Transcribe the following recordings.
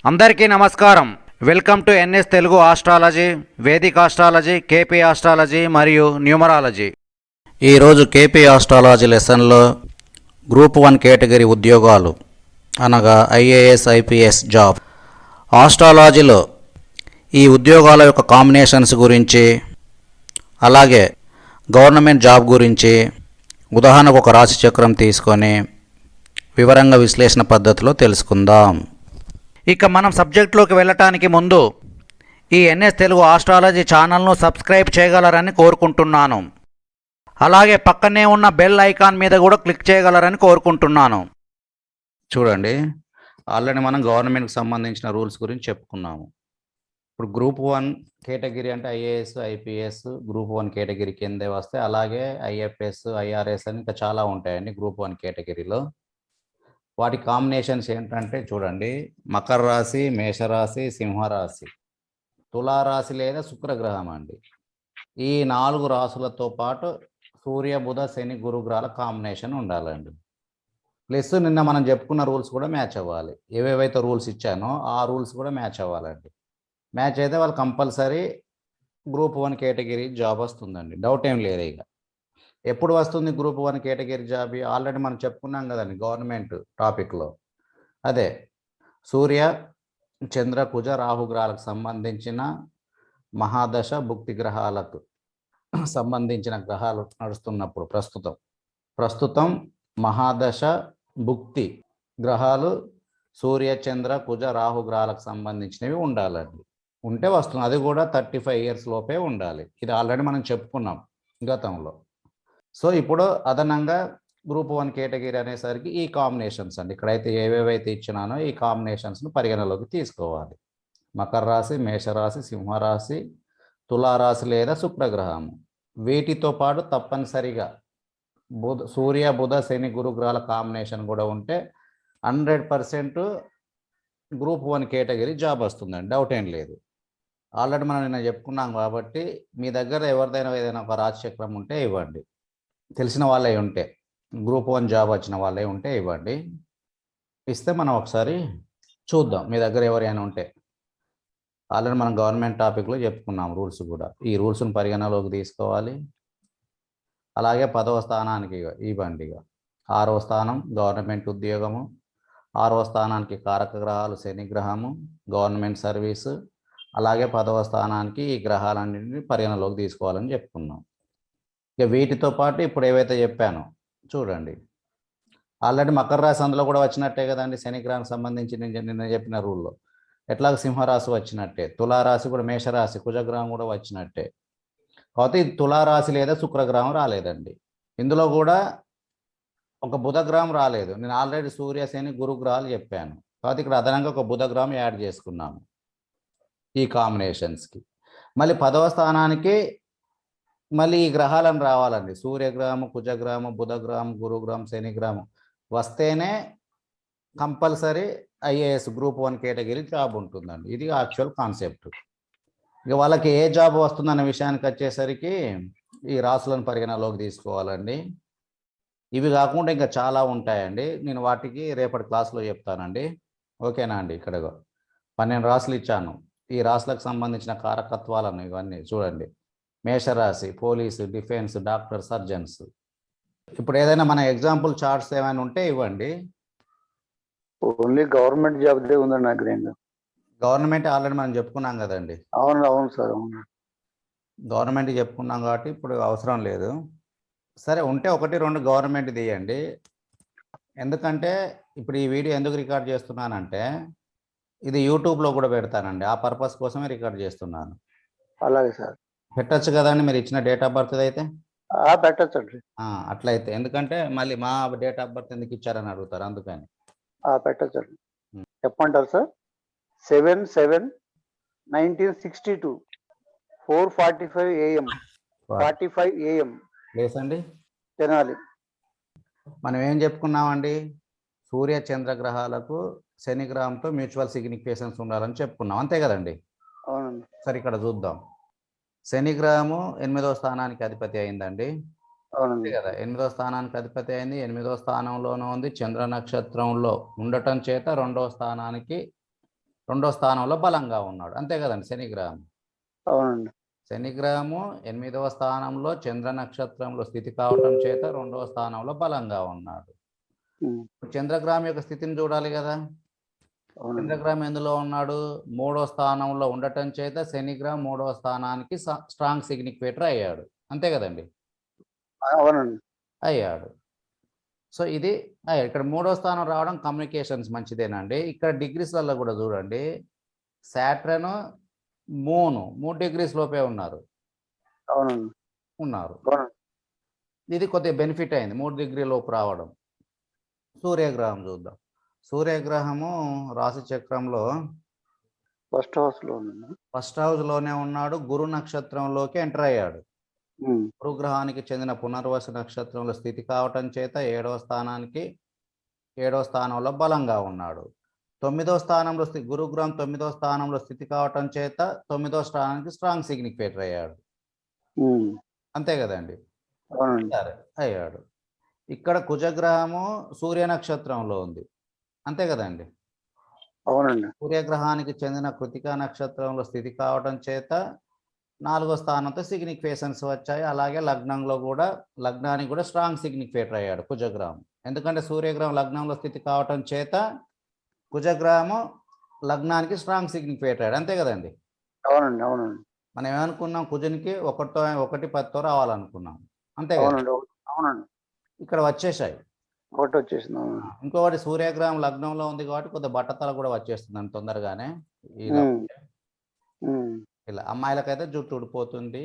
అందరికీ నమస్కారం. Welcome to NS Telugu astrology, Vedic astrology, KP astrology మరియు న్యూమరాలజీ. ఈరోజు కేపీ ఆస్ట్రాలజీ లెసన్లో గ్రూప్ 1 కేటగిరీ ఉద్యోగాలు అనగా ఐఏఎస్ ఐపీఎస్ జాబ్ ఆస్ట్రాలజీలో ఈ ఉద్యోగాల యొక్క కాంబినేషన్స్ గురించి, అలాగే గవర్నమెంట్ జాబ్ గురించి ఉదాహరణకు ఒక రాశి చక్రం తీసుకొని వివరంగా విశ్లేషణ పద్ధతిలో తెలుసుకుందాం. ఇక మనం సబ్జెక్టులోకి వెళ్ళటానికి ముందు ఈ ఎన్ఎస్ తెలుగు ఆస్ట్రాలజీ ఛానల్ను సబ్స్క్రైబ్ చేయగలరని కోరుకుంటున్నాను. అలాగే పక్కనే ఉన్న బెల్ ఐకాన్ మీద కూడా క్లిక్ చేయగలరని కోరుకుంటున్నాను. చూడండి, ఆల్రెడీ మనం గవర్నమెంట్కి సంబంధించిన రూల్స్ గురించి చెప్పుకున్నాము. ఇప్పుడు గ్రూప్ 1 కేటగిరీ అంటే ఐఏఎస్ ఐపీఎస్ గ్రూప్ 1 కేటగిరీ కిందే వస్తే, అలాగే ఐఎఫ్ఎస్ ఐఆర్ఎస్ అని ఇంకా చాలా ఉంటాయండి గ్రూప్ 1 కేటగిరీలో. వాటి కాంబినేషన్స్ ఏంటంటే చూడండి, మకర రాశి, మేషరాశి, సింహరాశి, తులారాశి లేదా శుక్రగ్రహం అండి. ఈ 4 రాశులతో పాటు సూర్య బుధ శని గురుగ్రహాల కాంబినేషన్ ఉండాలండి. ప్లస్ నిన్న మనం చెప్పుకున్న రూల్స్ కూడా మ్యాచ్ అవ్వాలి. ఏవేవైతే రూల్స్ ఇచ్చానో ఆ రూల్స్ కూడా మ్యాచ్ అవ్వాలండి. మ్యాచ్ అయితే వాళ్ళు కంపల్సరీ గ్రూప్ 1 కేటగిరీ జాబ్ వస్తుందండి, డౌట్ ఏం లేదు. ఇక ఎప్పుడు వస్తుంది గ్రూప్ 1 కేటగిరీ జాబ్? ఆల్రెడీ మనం చెప్పుకున్నాం కదండి గవర్నమెంట్ టాపిక్లో. అదే సూర్య చంద్ర కుజ రాహు గ్రహాలకు సంబంధించిన మహాదశ భుక్తి గ్రహాలకు సంబంధించిన గ్రహాలు నడుస్తున్నప్పుడు ప్రస్తుతం మహాదశ భుక్తి గ్రహాలు సూర్య చంద్ర కుజ రాహు గ్రహాలకు సంబంధించినవి ఉండాలండి. ఉంటే వస్తుంది, అది కూడా 35 ఇయర్స్ లోపే ఉండాలి. ఇది ఆల్రెడీ మనం చెప్పుకున్నాం గతంలో. సో ఇప్పుడు అదనంగా గ్రూప్ 1 కేటగిరీ అనేసరికి ఈ కాంబినేషన్స్ అండి, ఇక్కడైతే ఏవేవైతే ఇచ్చినానో ఈ కాంబినేషన్స్ను పరిగణలోకి తీసుకోవాలి. మకర రాశి, మేషరాశి, సింహరాశి, తులారాశి లేదా శుక్రగ్రహము. వీటితో పాటు తప్పనిసరిగా సూర్య బుధ శని గురుగ్రహాల కాంబినేషన్ కూడా ఉంటే 100% గ్రూప్ 1 కేటగిరీ జాబ్ వస్తుందండి, డౌట్ ఏం లేదు. ఆల్రెడీ మనం నిన్న చెప్పుకున్నాం కాబట్టి మీ దగ్గర ఎవరిదైనా ఏదైనా ఒక రాశి చక్రం ఉంటే ఇవ్వండి, తెలిసిన వాళ్ళే ఉంటే, గ్రూప్ 1 జాబ్ వచ్చిన వాళ్ళే ఉంటే ఇవ్వండి. ఇస్తే మనం ఒకసారి చూద్దాం మీ దగ్గర ఎవరైనా ఉంటే. ఆల్రెడీ మనం గవర్నమెంట్ టాపిక్లో చెప్పుకున్నాం రూల్స్ కూడా. ఈ రూల్స్ను పరిగణలోకి తీసుకోవాలి. అలాగే 10వ స్థానానికి ఇవ్వండి. 6వ స్థానం గవర్నమెంట్ ఉద్యోగము, 6వ స్థానానికి కారక గ్రహాలు శని గ్రహము, గవర్నమెంట్ సర్వీసు. అలాగే 10వ స్థానానికి ఈ గ్రహాలన్నింటినీ పరిగణలోకి తీసుకోవాలని చెప్పుకున్నాం. ఇక వీటితో పాటు ఇప్పుడు ఏవైతే చెప్పానో చూడండి, ఆల్రెడీ మకర రాశి అందులో కూడా వచ్చినట్టే కదండి. శని గ్రహానికి సంబంధించి నిన్న చెప్పిన రూల్లో ఎట్లాగ సింహరాశి వచ్చినట్టే, తులారాశి కూడా, మేషరాశి కుజగ్రహం కూడా వచ్చినట్టే. కాకపోతే ఇది తులారాశి లేదా శుక్రగ్రహం రాలేదండి. ఇందులో కూడా ఒక బుధగ్రహం రాలేదు. నేను ఆల్రెడీ సూర్య శని గురుగ్రహాలు చెప్పాను, కాబట్టి ఇక్కడ అదనంగా ఒక బుధగ్రహం యాడ్ చేసుకున్నాము ఈ కాంబినేషన్స్కి. మళ్ళీ 10వ స్థానానికి మళ్ళీ ఈ గ్రహాలను రావాలండి. సూర్యగ్రహము, కుజగ్రహము, బుధగ్రహం, గురుగ్రహం, శనిగ్రహం వస్తేనే compulsory IAS group 1 category job ఉంటుందండి. ఇది యాక్చువల్ కాన్సెప్ట్. ఇక వాళ్ళకి ఏ జాబ్ వస్తుందన్న విషయానికి వచ్చేసరికి ఈ రాసులను పరిగణలోకి తీసుకోవాలండి. ఇవి కాకుండా ఇంకా చాలా ఉంటాయండి, నేను వాటికి రేపటి క్లాస్లో చెప్తానండి. ఓకేనా అండి? ఇక్కడ 12 రాసులు ఇచ్చాను. ఈ రాసులకు సంబంధించిన కారకత్వాలను ఇవన్నీ చూడండి. మేషరాశి పోలీసు, డిఫెన్స్, డాక్టర్, సర్జన్స్. ఇప్పుడు ఏదైనా మన ఎగ్జాంపుల్ చార్ట్స్ ఏమైనా ఉంటే ఇవ్వండి. ఓన్లీ గవర్నమెంట్ జాబ్ ఉందండి నాకు. గవర్నమెంట్ ఆల్రెడీ మనం చెప్పుకున్నాం కదండి. అవును సార్, అవును. గవర్నమెంట్ చెప్పుకున్నాం కాబట్టి ఇప్పుడు అవసరం లేదు. సరే, ఉంటే 1-2 గవర్నమెంట్ తీయండి. ఎందుకంటే ఇప్పుడు ఈ వీడియో ఎందుకు రికార్డ్ చేస్తున్నానంటే ఇది యూట్యూబ్లో కూడా పెడతానండి, ఆ పర్పస్ కోసమే రికార్డ్ చేస్తున్నాను. అలాగే సార్. పెట్టచ్చు కదండి మీరు ఇచ్చిన డేట్ ఆఫ్ బర్త్ అయితే? పెట్టచ్చండి. అట్లయితే, ఎందుకంటే మళ్ళీ మా డేట్ ఆఫ్ బర్త్ ఎందుకు ఇచ్చారని అడుగుతారు, అందుకని. పెట్టచ్చండి. చెప్పమంటారు సార్? 7/7/1962 4:45 AM 45 AM ప్లేస్ అండి తెనాలి. మనం ఏం చెప్పుకున్నామండి? సూర్య చంద్ర గ్రహాలకు శని గ్రహంతో మ్యూచువల్ సిగ్నిఫికేషన్స్ ఉండాలని చెప్పుకున్నాం, అంతే కదండి? అవునండి. సరే, ఇక్కడ చూద్దాం. శని గ్రహము 8వ స్థానానికి అధిపతి అయిందండి. అవునండి కదా, 8వ స్థానానికి అధిపతి అయింది. 8వ స్థానంలోనూ ఉంది, చంద్ర నక్షత్రంలో ఉండటం చేత 2వ స్థానానికి రెండో స్థానంలో బలంగా ఉన్నాడు. అంతే కదండి శనిగ్రహం. అవునండి. శనిగ్రహము 8వ స్థానంలో చంద్ర నక్షత్రంలో స్థితి కావటం చేత రెండవ స్థానంలో బలంగా ఉన్నాడు. ఉమ్, చంద్రగ్రహం యొక్క స్థితిని చూడాలి కదా. అవునండి. చంద్రగ్రహం ఎందులో ఉన్నాడు? 3వ స్థానంలో ఉండటం చేత శనిగ్రహం 3వ స్థానానికి స్ట్రాంగ్ సిగ్నిఫికేటర్ అయ్యాడు. అంతే కదండి, అవునండి. అయ్యాడు. సో ఇది ఇక్కడ 3వ స్థానం రావడం కమ్యూనికేషన్స్ మంచిదేనండి. ఇక్కడ డిగ్రీస్లలో కూడా చూడండి, సాటర్న్ మూన్ 3 డిగ్రీస్ లోపే ఉన్నారు. అవునండి. అవునండి. ఇది కొద్దిగా బెనిఫిట్ అయింది 3 డిగ్రీ లోపు రావడం. సూర్యగ్రహం చూద్దాం. సూర్యగ్రహము రాశి చక్రంలో ఫస్ట్ హౌస్ లో ఉందండి. ఫస్ట్ హౌస్లోనే ఉన్నాడు. గురు నక్షత్రంలోకి ఎంటర్ అయ్యాడు. ఉమ్, గురుగ్రహానికి చెందిన పునర్వసు నక్షత్రంలో స్థితి కావటం చేత 7వ స్థానంలో బలంగా ఉన్నాడు. 9వ స్థానంలో గురుగ్రహం 9వ స్థానంలో స్థితి కావటం చేత 9వ స్థానానికి స్ట్రాంగ్ సిగ్నిఫికేటర్ అయ్యాడు. ఉమ్, అంతే కదండి, అవునండి. సరే అయ్యాడు. ఇక్కడ కుజగ్రహము సూర్య నక్షత్రంలో ఉంది. అంతే కదండి. అవునండి. సూర్యగ్రహానికి చెందిన కృతికా నక్షత్రంలో స్థితి కావడం చేత 4వ స్థానంతో సిగ్నిఫికేషన్స్ వచ్చాయి. అలాగే లగ్నానికి కూడా స్ట్రాంగ్ సిగ్నిఫికేటర్ అయ్యాడు కుజగ్రహం. ఎందుకంటే సూర్యగ్రహం లగ్నంలో స్థితి కావటం చేత కుజగ్రహము లగ్నానికి స్ట్రాంగ్ సిగ్నిఫికేటర్ అయ్యాడు. అంతే కదండి. అవునండి. అవునండి. మనం ఏమనుకున్నాం, కుజునికి 1 10 రావాలనుకున్నాం. అంతే కదా. అవునండి. అవునండి. ఇక్కడ వచ్చేసాయి. ఒకటి వచ్చేసింది. అవునండి. ఇంకొకటి సూర్యగ్రహం లగ్నంలో ఉంది కాబట్టి కొద్దిగా బట్టతల కూడా వచ్చేస్తుందండి తొందరగానే. ఇలా ఉమ్, ఉమ్, ఇలా అమ్మాయిలకైతే జుట్టు ఊడిపోతుంది.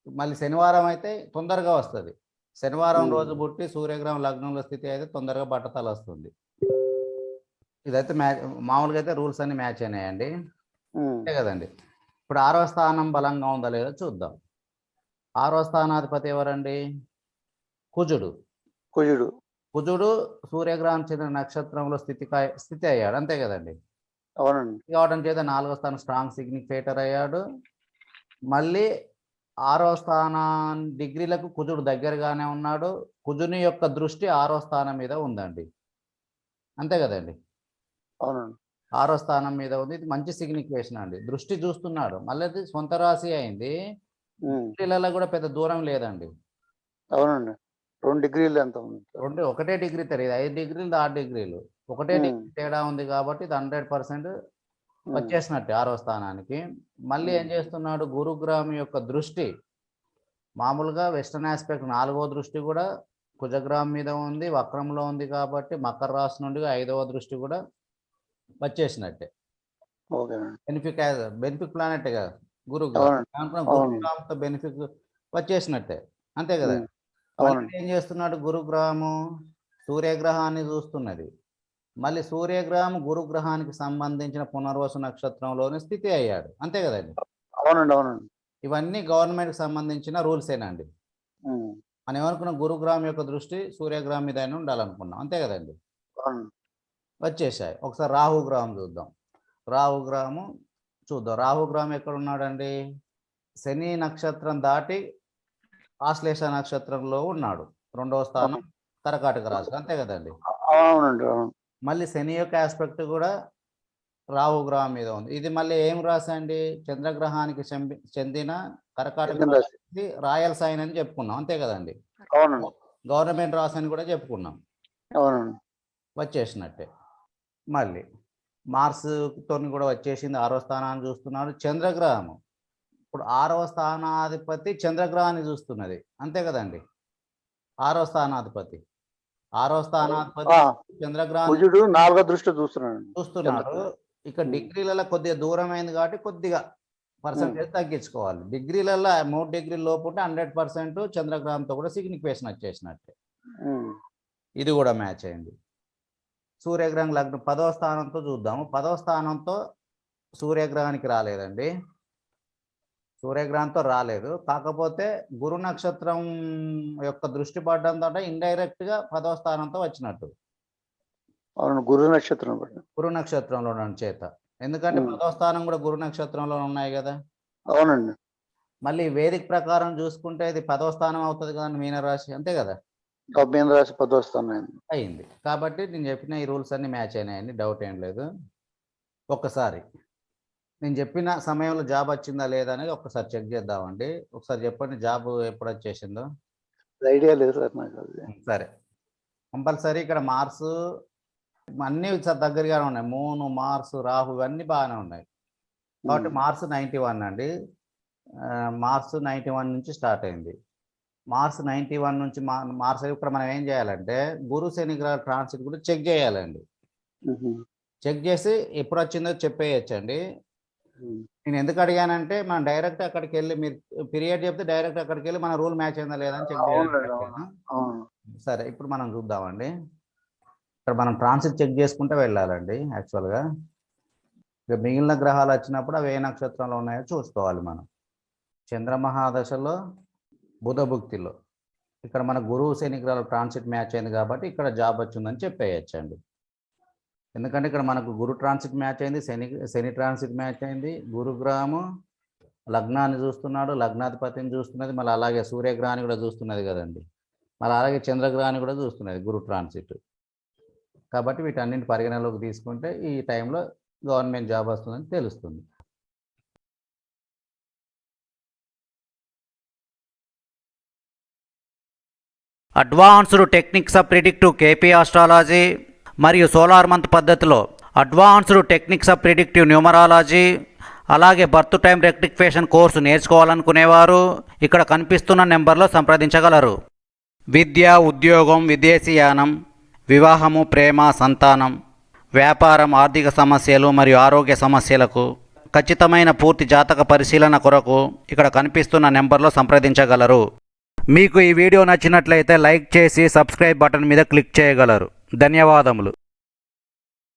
మళ్ళీ శనివారం అయితే తొందరగా వస్తుంది. శనివారం ఉమ్, రోజు పుట్టి సూర్యగ్రహం లగ్నంలో స్థితి అయితే తొందరగా బట్టతల వస్తుంది. ఇదైతే మామూలుగా అయితే రూల్స్ అన్ని మ్యాచ్ అయినాయండి. ఉమ్. అంతే కదండి. ఇప్పుడు 6వ స్థానం బలంగా ఉందా లేదో చూద్దాం. 6వ స్థానాధిపతి ఎవరండి? కుజుడు. కుజుడు. కుజుడు సూర్యగ్రహం చెందిన నక్షత్రంలో స్థితి అయ్యాడు. అంతే కదండి. అవునండి. కావడం చేత 4వ స్థానం స్ట్రాంగ్ సిగ్నిఫికేటర్ అయ్యాడు. మళ్ళీ 6వ స్థానం డిగ్రీలకు కుజుడు దగ్గరగానే ఉన్నాడు. కుజుని యొక్క దృష్టి 6వ స్థానం మీద ఉందండి. అంతే కదండి. అవునండి. 6వ స్థానం మీద ఉంది. ఇది మంచి సిగ్నిఫికేషన్ అండి. దృష్టి చూస్తున్నాడు. మళ్ళీ అది సొంత రాశి అయింది. ఉమ్, డిగ్రీలలో కూడా పెద్ద దూరం లేదండి. అవునండి. 2 డిగ్రీలు ఎంత ఉంది సార్? ఒకటే డిగ్రీ తెలియదు, 5 డిగ్రీలు 6 డిగ్రీలు ఒకటే ఉమ్, డిగ్రీ తేడా ఉంది కాబట్టి ఇది 100% ఉమ్, వచ్చేసినట్టే 6వ స్థానానికి. మళ్ళీ ఏం చేస్తున్నాడు, గురుగ్రహం యొక్క దృష్టి మామూలుగా వెస్టర్న్ ఆస్పెక్ట్ 4వ దృష్టి కూడా కుజగ్రహం మీద ఉంది, వక్రంలో ఉంది కాబట్టి మకర రాశి నుండి 5వ దృష్టి కూడా వచ్చేసినట్టే. ఓకేనండి. బెనిఫిక్ ప్లానెట్ కదా గురుగ్రహం. అవునండి. దాంట్లో అవును. గురుగ్రహంతో బెనిఫిక్ వచ్చేసినట్టే. అంతే కదా. ఉమ్, మళ్ళీ అవునండి. ఏం చేస్తున్నాడు, గురుగ్రహము సూర్యగ్రహాన్ని చూస్తున్నది. మళ్ళీ సూర్యగ్రహం గురుగ్రహానికి సంబంధించిన పునర్వసు నక్షత్రంలోని స్థితి అయ్యాడు. అంతే కదండి. అవునండి. అవునండి. ఇవన్నీ గవర్నమెంట్కి సంబంధించిన రూల్సేనండి. ఉమ్, మనం ఏమనుకున్నాం, గురుగ్రహం యొక్క దృష్టి సూర్యగ్రహం మీద ఉండాలనుకున్నాం. అంతే కదండి. అవునండి. వచ్చేసాయి. ఒకసారి రాహుగ్రహం చూద్దాం. రాహుగ్రహము చూద్దాం. రాహుగ్రహం ఎక్కడ ఉన్నాడండి? శని నక్షత్రం దాటి ఆశ్లేష నక్షత్రంలో ఉన్నాడు. 2వ స్థానం కర్కాటక రాశి. అంతే కదండి. అవునండి. అవును. మళ్ళీ శని యొక్క ఆస్పెక్ట్ కూడా రాహుగ్రహం మీద ఉంది. ఇది మళ్ళీ ఏం రాశి అండి? చంద్రగ్రహానికి చెందిన కర్కాటక మిథున రాశి. రాశి, రాయల్ సైన్ అని చెప్పుకున్నాం. అంతే కదండి. అవునండి. గవర్నమెంట్ రాశి అని కూడా చెప్పుకున్నాం. అవునండి. వచ్చేసినట్టే. మళ్ళీ మార్స్తో కూడా వచ్చేసింది. 6వ స్థానాన్ని చూస్తున్నాడు. చంద్రగ్రహము ఇప్పుడు 6వ స్థానాధిపతి చంద్రగ్రహాన్ని చూస్తున్నది. అంతే కదండి. 6వ స్థానాధిపతి ఆ, చంద్రగ్రహాన్ని కుజుడు 4వ దృష్టి చూస్తున్నాడు. చూస్తున్నాడు. ఇక్కడ డిగ్రీలలో కొద్దిగా దూరం అయింది కాబట్టి కొద్దిగా ఉమ్, పర్సంటేజ్ తగ్గించుకోవాలి. డిగ్రీలలో 3 డిగ్రీల లోపు ఉంటే 100% చంద్రగ్రహంతో కూడా సిగ్నిఫికేషన్ వచ్చేసినట్టే. ఉమ్, ఇది కూడా మ్యాచ్ అయింది. సూర్యగ్రహం లగ్నం 10వ స్థానంతో చూద్దాము. 10వ స్థానంతో సూర్యగ్రహానికి రాలేదండి. సూర్యగ్రహంతో రాలేదు. కాకపోతే గురు నక్షత్రం యొక్క దృష్టి పడడంతో ఇండైరెక్ట్గా 10వ స్థానంతో వచ్చినట్టు. అవును. గురు నక్షత్రం పట్ల. గురు నక్షత్రంలో ఉండడం చేత. ఎందుకంటే 10వ స్థానం కూడా గురు నక్షత్రంలో ఉన్నాయి కదా. అవునండి. మళ్ళీ వేదిక ప్రకారం చూసుకుంటే ఇది 10వ స్థానం అవుతుంది కదండి, మీనరాశి. అంతే కదా. మీన రాశి 10వ స్థానం. అయింది కాబట్టి నేను చెప్పిన ఈ రూల్స్ అన్ని మ్యాచ్ అయినాయండి. డౌట్ ఏం లేదు. ఒక్కసారి నేను చెప్పిన సమయంలో జాబ్ వచ్చిందా లేదా అనేది ఒకసారి చెక్ చేద్దామండి. ఒకసారి చెప్పండి జాబ్ ఎప్పుడు వచ్చేసిందో? ఐడియా లేదు సార్ నాకు అది. సరే. కంపల్సరీ ఇక్కడ మార్స్ అన్నీ దగ్గరగానే ఉన్నాయి. మూన్, మార్స్, రాహు ఇవన్నీ బాగానే ఉన్నాయి. కాబట్టి మార్స్ 91 అండి. మార్స్ 91 నుంచి స్టార్ట్ అయింది. మార్స్ 91 నుంచి మార్స్ ఇక్కడ మనం ఏం చేయాలంటే గురు శని గ్రహ ట్రాన్సిట్ కూడా చెక్ చేయాలండి. చెక్ చేసి ఎప్పుడు వచ్చిందో చెప్పేయచ్చండి. నేను ఎందుకు అడిగానంటే మనం డైరెక్ట్ అక్కడికి వెళ్ళి మీరు పీరియడ్ చెప్తే డైరెక్ట్ అక్కడికి వెళ్ళి మన రూల్ మ్యాచ్ అయిందా లేదా అని చెక్ చేయాలి. సరే, ఇప్పుడు మనం చూద్దామండి. ఇక్కడ మనం ట్రాన్సిట్ చెక్ చేసుకుంటే వెళ్ళాలండి. యాక్చువల్గా ఇక మిగిలిన గ్రహాలు వచ్చినప్పుడు అవి ఏ నక్షత్రంలో ఉన్నాయో చూసుకోవాలి మనం. చంద్రమహాదశలో బుధభుక్తిలో ఇక్కడ మన గురువు శని గ్రహాలు ట్రాన్సిట్ మ్యాచ్ అయింది కాబట్టి ఇక్కడ జాబ్ వచ్చిందని చెప్పేయచ్చండి. ఎందుకంటే ఇక్కడ మనకు గురు ట్రాన్సిట్ మ్యాచ్ అయింది, శని ట్రాన్సిట్ మ్యాచ్ అయింది, గురుగ్రహము లగ్నాన్ని చూస్తున్నాడు, లగ్నాధిపతిని చూస్తున్నది, మళ్ళీ అలాగే సూర్యగ్రహాన్ని కూడా చూస్తున్నది కదండి, మళ్ళీ అలాగే చంద్రగ్రహాన్ని కూడా చూస్తున్నది గురు ట్రాన్సిట్. కాబట్టి వీటన్నింటి పరిగణలోకి తీసుకుంటే ఈ టైంలో గవర్నమెంట్ జాబ్ వస్తుందని తెలుస్తుంది. Advanced techniques of predictive KP astrology మరియు సోలార్ మంత్ పద్ధతిలో advanced techniques of predictive numerology అలాగే బర్త్ టైం రెక్టిఫికేషన్ కోర్సు నేర్చుకోవాలనుకునేవారు ఇక్కడ కనిపిస్తున్న నెంబర్లో సంప్రదించగలరు. విద్య, ఉద్యోగం, విదేశీయానం, వివాహము, ప్రేమ, సంతానం, వ్యాపారం, ఆర్థిక సమస్యలు మరియు ఆరోగ్య సమస్యలకు ఖచ్చితమైన పూర్తి జాతక పరిశీలన కొరకు ఇక్కడ కనిపిస్తున్న నెంబర్లో సంప్రదించగలరు. మీకు ఈ వీడియో నచ్చినట్లయితే లైక్ చేసి సబ్స్క్రైబ్ బటన్ మీద క్లిక్ చేయగలరు. ధన్యవాదములు.